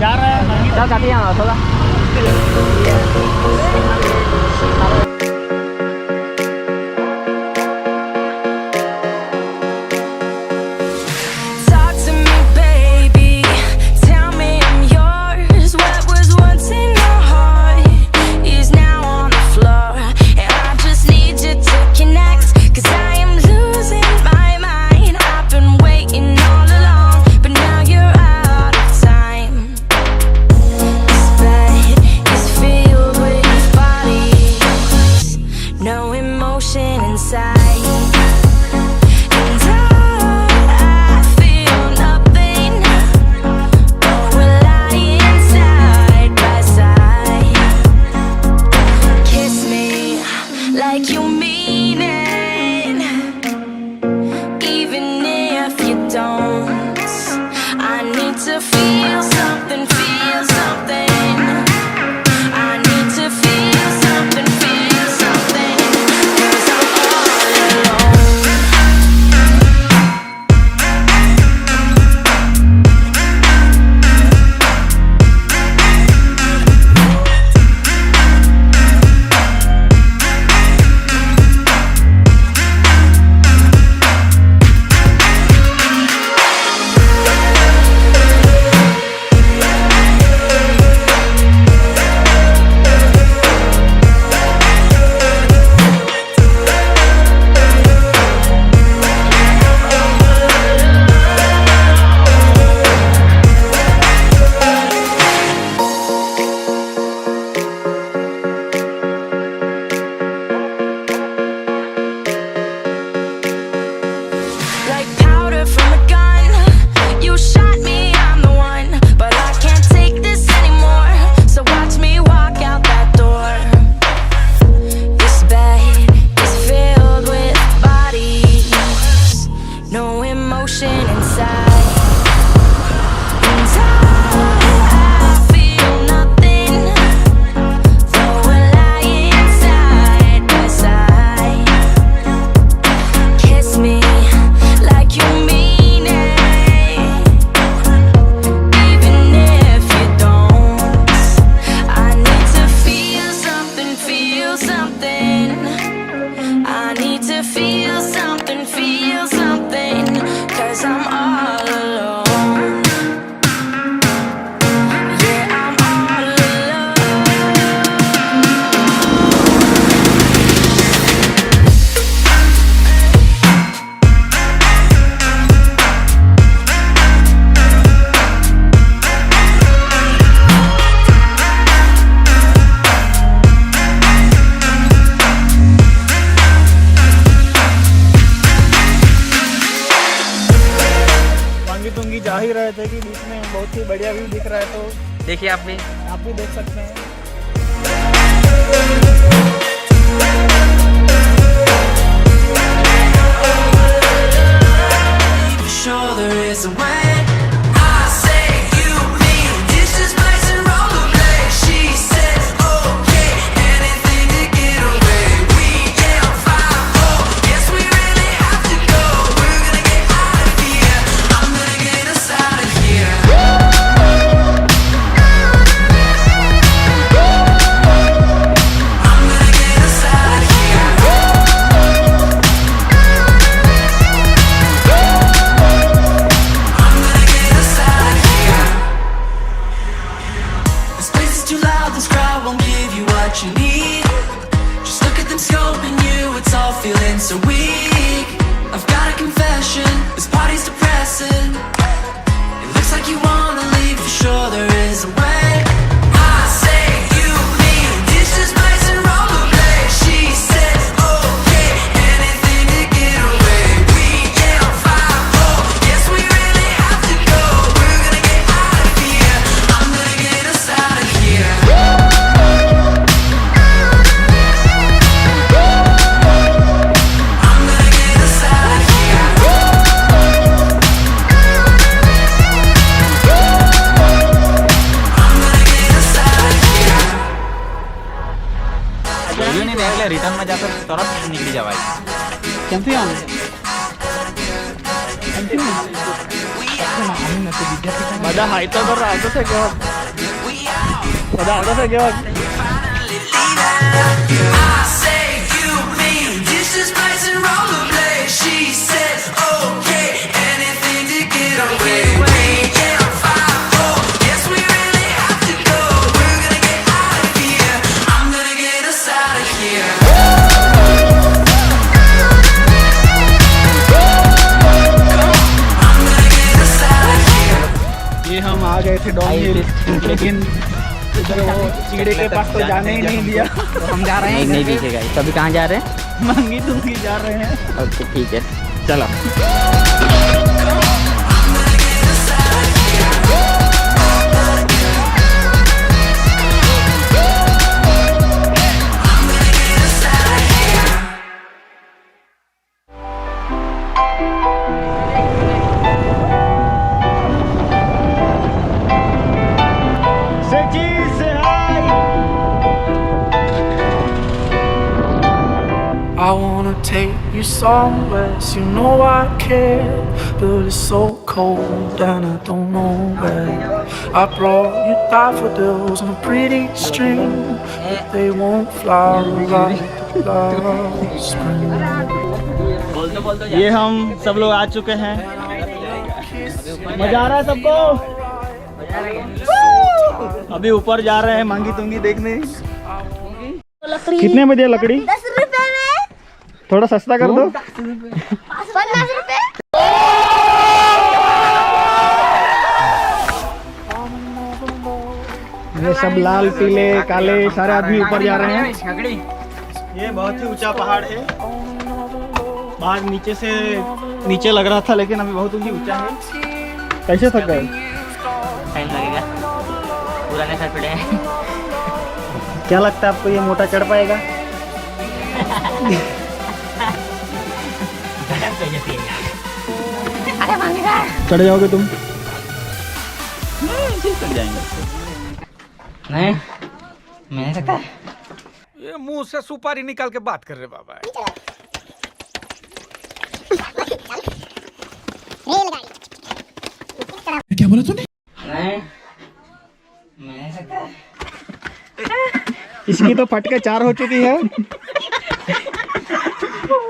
जा रहा है चल काटे यहाँ थोड़ा मांगी-तुंगी जा ही रहे थे कि बीच में बहुत ही बढ़िया व्यू दिख रहा है, तो देखिए आप भी देख सकते हैं। So weak, I've got a confession, this party's depressing. It looks like you wanna leave, for sure there is a way. I say you need dishes, plates and rollerblades. She says okay, anything to get away. We yell 5-4, yes we really have to go. We're gonna get out of here, I'm gonna get us out of here. Return में जाकर तुरंत निकली जा भाई। कैंपी Pada haito तर आता से घेऊ pada आता से घेऊ I say you mean dishes, spice and rollerblades. She says okay, anything to get away. We get on 5-4. Yes, we really have to go. We're gonna get out of here. I'm gonna get us out of here. I'm gonna get us out of here. ये हम आ गए थे don हिल, लेकिन इधर वो चिड़े के पास तो जाने ही नहीं दिया। तो हम जा रहे हैं नहीं दिखेगा। तो अभी कहाँ जा रहे हैं? मांगी-तुंगी जा रहे हैं। ओके ठीक है चलो। I wanna take you somewhere, you know I care, but it's so cold and I don't know where. I brought you daffodils on a pretty string, but they won't flower like last spring. ये हम सब लोग आ चुके हैं। मजा आ रहा है सबको? अभी ऊपर जा रहे हैं मांगी-तुंगी देखने। कितने में दिया लकड़ी? 10 रुपए में। थोड़ा सस्ता कर दो। 50 रुपए। ये सब लाल पीले काले सारे आदमी ऊपर जा रहे हैं। ये बहुत ही ऊंचा पहाड़ है। बाहर नीचे से नीचे लग रहा था, लेकिन अभी बहुत ही ऊंचा है। कैसे थक गए? टाइम लगेगा, पुराने सर पड़े हैं। क्या लगता है आपको ये मोटा चढ़ पाएगा? चढ़ जाओगे तुम? चढ़ जाएंगे। नहीं मैंने सकता है। ये मुंह से सुपारी निकाल के बात कर रहे बाबा। क्या बोला तूने? नहीं मैंने सकता है। इसकी तो फटके 4 हो चुकी है।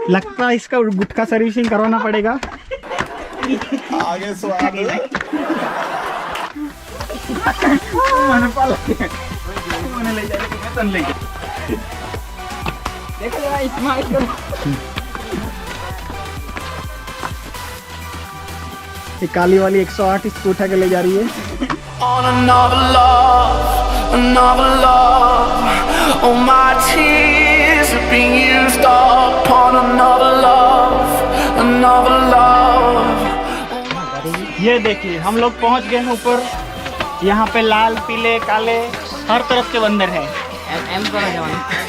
लगता है इसका गुटखा सर्विसिंग करवाना पड़ेगा। आगे स्वाद ले जाए। ये काली वाली 108 इसको उठा के ले जा रही है। On another love, all my tears are being used up on another love. ये देखिए हम लोग पहुंच गए हैं ऊपर। यहाँ पे लाल पीले काले हर तरफ के बंदर हैं। एम को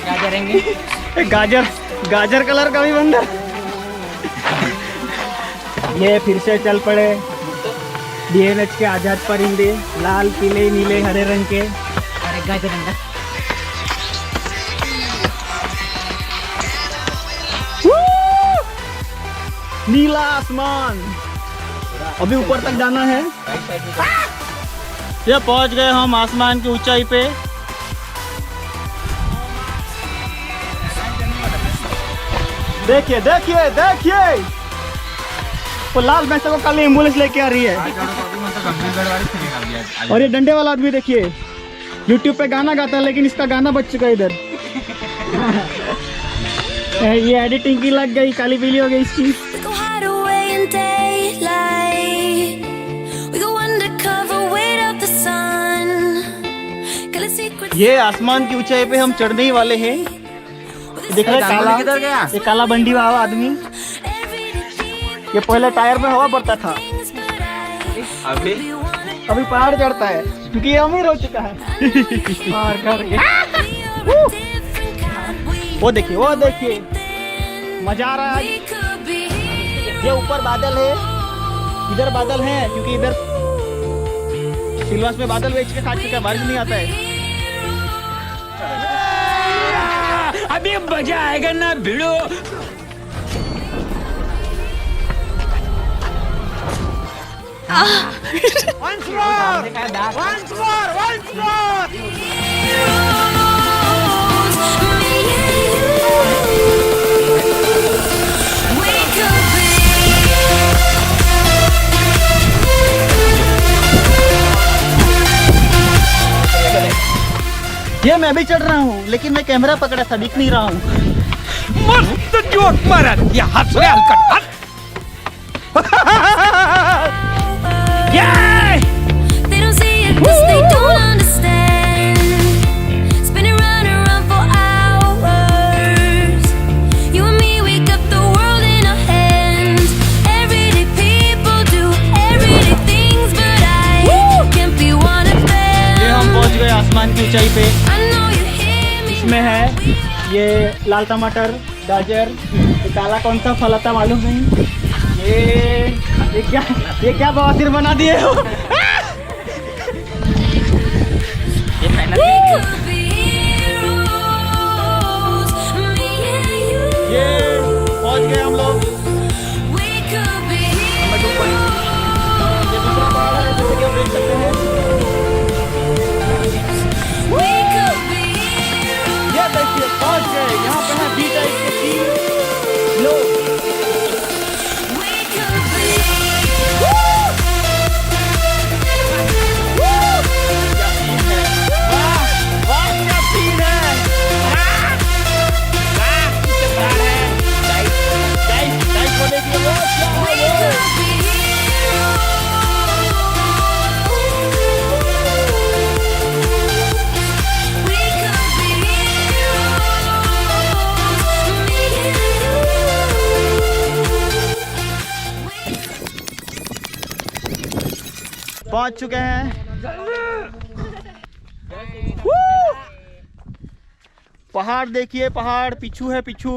गाजर रहेंगे। गाजर कलर का भी बंदर। ये फिर से चल पड़े DNH के आजाद परिंदे, लाल पीले नीले हरे रंग के। अरे गाजर रंग का नीला आसमान। अभी ऊपर तक जाना है। ये पहुंच गए हम आसमान की ऊंचाई पे। देखिए देखिए देखिए, वो लाल भैंसा को कल एम्बुलेंस लेके आ रही है। और ये डंडे वाला आदमी देखिए, YouTube पे गाना गाता है, लेकिन इसका गाना बच चुका है इधर। ये एडिटिंग की लग गई, काली पीली हो गई इसकी। ये आसमान की ऊंचाई पे हम चढ़ने ही वाले हैं। दिख रहा है काला, किधर गया? ये काला बंडी वाला आदमी। ये पहले टायर में हवा भरता था, अभी पहाड़ चढ़ता है क्योंकि ये अमीर हो चुका है। पार करके वो देखिए मजा आ रहा है। ये ऊपर बादल है, इधर बादल है, क्योंकि इधर सिलवास में बादल बेच के खा चुका है, बारिश नहीं आता है। अभी मजा आएगा ना भिड़ो। ये मैं भी चढ़ रहा हूँ, लेकिन मैं कैमरा पकड़ा था, दिख नहीं रहा हूँ। मस्त जोक मारा या हंस रे हलकट हंस They don't see it 'cause they don't understand. Spinning round and round for hours. You and me, we got the world in our hands. Everyday people do everyday things, but I can't be one of them. ये हम पहुँच गए आसमान की ऊंचाई पे। I know you hear me. इसमें है ये लाल टमाटर, गाजर, ये काला कौन सा फल आता मालूम नहीं। ये क्या बवासीर बना दिए हो। ये पहना We could be heroes, me and you. ये पहुंच गए हम लोग। We could be ये दूसरा पहाड़ है, जैसे कि आप देख सकते हैं। We could be heroes. ये देखिए पहुंच गए, यहाँ पे है बी टाइप के 3 लोग। We could be पहुंच चुके हैं। पहाड़ देखिए, पहाड़ पीछू है, पीछू